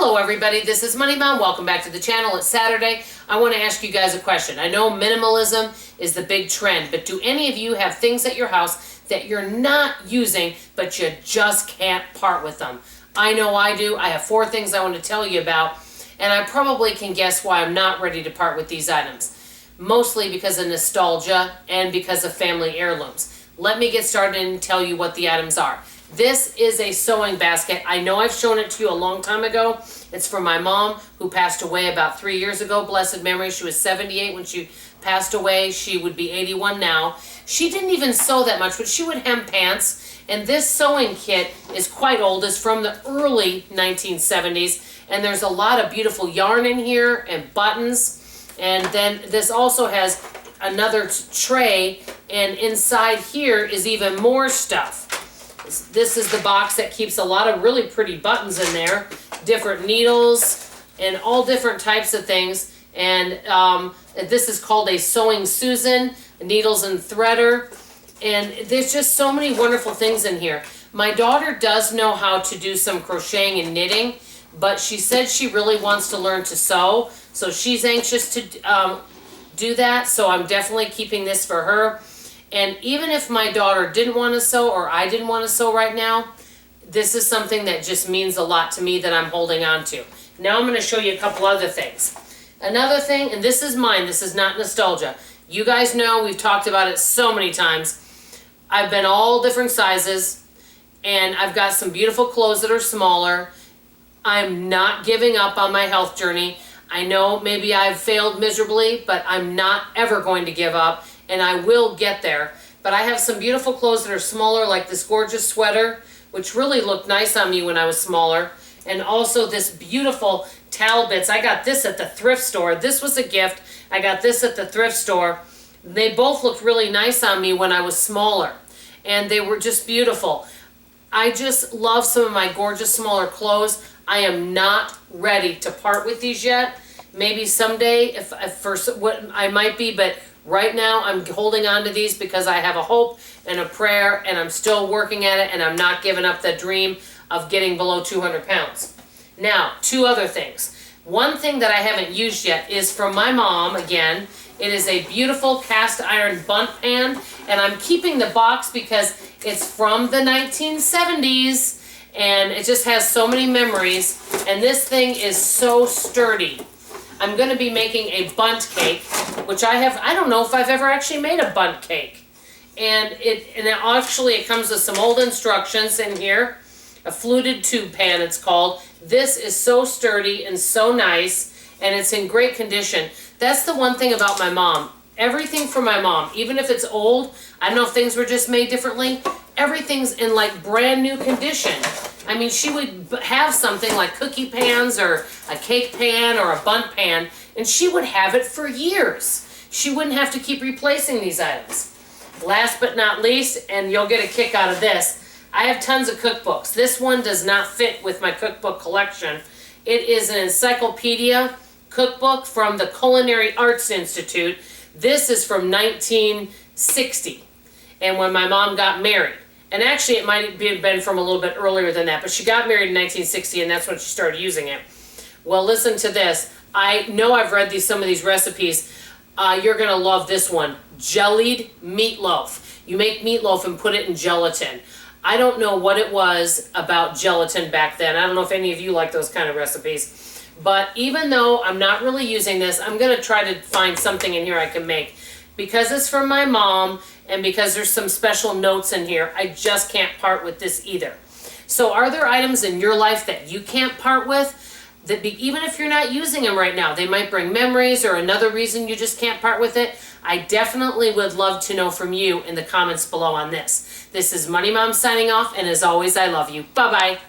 Hello everybody, this is Money Mom. Welcome back to the channel. It's Saturday. I want to ask you guys a question. I know minimalism is the big trend, but do any of you have things at your house that you're not using, but you just can't part with them? I know I do. I have 4 things I want to tell you about, and I probably can guess why I'm not ready to part with these items. Mostly because of nostalgia and because of family heirlooms. Let me get started and tell you what the items are. This is a sewing basket. I know I've shown it to you a long time ago. It's from my mom, who passed away about 3 years ago. Blessed memory. She was 78 when she passed away. She would be 81 now. She didn't even sew that much, but she would hem pants. And this sewing kit is quite old. It's from the early 1970s. And there's a lot of beautiful yarn in here and buttons. And then this also has another tray. And inside here is even more stuff. This is the box that keeps a lot of really pretty buttons in there, different needles, and all different types of things. And this is called a Sewing Susan, needles and threader. And there's just so many wonderful things in here. My daughter does know how to do some crocheting and knitting, but she said she really wants to learn to sew. So she's anxious to do that. So I'm definitely keeping this for her. And even if my daughter didn't want to sew or I didn't want to sew right now, this is something that just means a lot to me that I'm holding on to. Now I'm going to show you a couple other things. Another thing, and this is mine, this is not nostalgia. You guys know, we've talked about it so many times. I've been all different sizes, and I've got some beautiful clothes that are smaller. I'm not giving up on my health journey. I know maybe I've failed miserably, but I'm not ever going to give up. And I will get there. But I have some beautiful clothes that are smaller, like this gorgeous sweater, which really looked nice on me when I was smaller. And also this beautiful towel bits. I got this at the thrift store. This was a gift. I got this at the thrift store. They both looked really nice on me when I was smaller. And they were just beautiful. I just love some of my gorgeous smaller clothes. I am not ready to part with these yet. Maybe someday, if for what I might be, but right now, I'm holding on to these because I have a hope and a prayer, and I'm still working at it, and I'm not giving up the dream of getting below 200 pounds. Now, 2 other things. One thing that I haven't used yet is from my mom, again. It is a beautiful cast iron bundt pan, and I'm keeping the box because it's from the 1970s, and it just has so many memories, and this thing is so sturdy. I'm going to be making a bundt cake, which I don't know if I've ever actually made a bundt cake. And it comes with some old instructions in here. A fluted tube pan, it's called. This is so sturdy and so nice, and it's in great condition. That's the one thing about my mom. Everything from my mom, even if it's old, I don't know if things were just made differently, everything's in like brand new condition. I mean, she would have something like cookie pans or a cake pan or a bundt pan, and she would have it for years. She wouldn't have to keep replacing these items. Last but not least, and you'll get a kick out of this, I have tons of cookbooks. This one does not fit with my cookbook collection. It is an encyclopedia cookbook from the Culinary Arts Institute. This is from 1960, and when my mom got married. And actually, it might have been from a little bit earlier than that, but she got married in 1960, and that's when she started using it. Well, listen to this. I know I've read some of these recipes. You're going to love this one. Jellied meatloaf. You make meatloaf and put it in gelatin. I don't know what it was about gelatin back then. I don't know if any of you like those kind of recipes. But even though I'm not really using this, I'm going to try to find something in here I can make. Because it's from my mom, and because there's some special notes in here, I just can't part with this either. So are there items in your life that you can't part with? Even if you're not using them right now, they might bring memories or another reason you just can't part with it. I definitely would love to know from you in the comments below on this. This is Money Mom signing off, and as always, I love you. Bye-bye.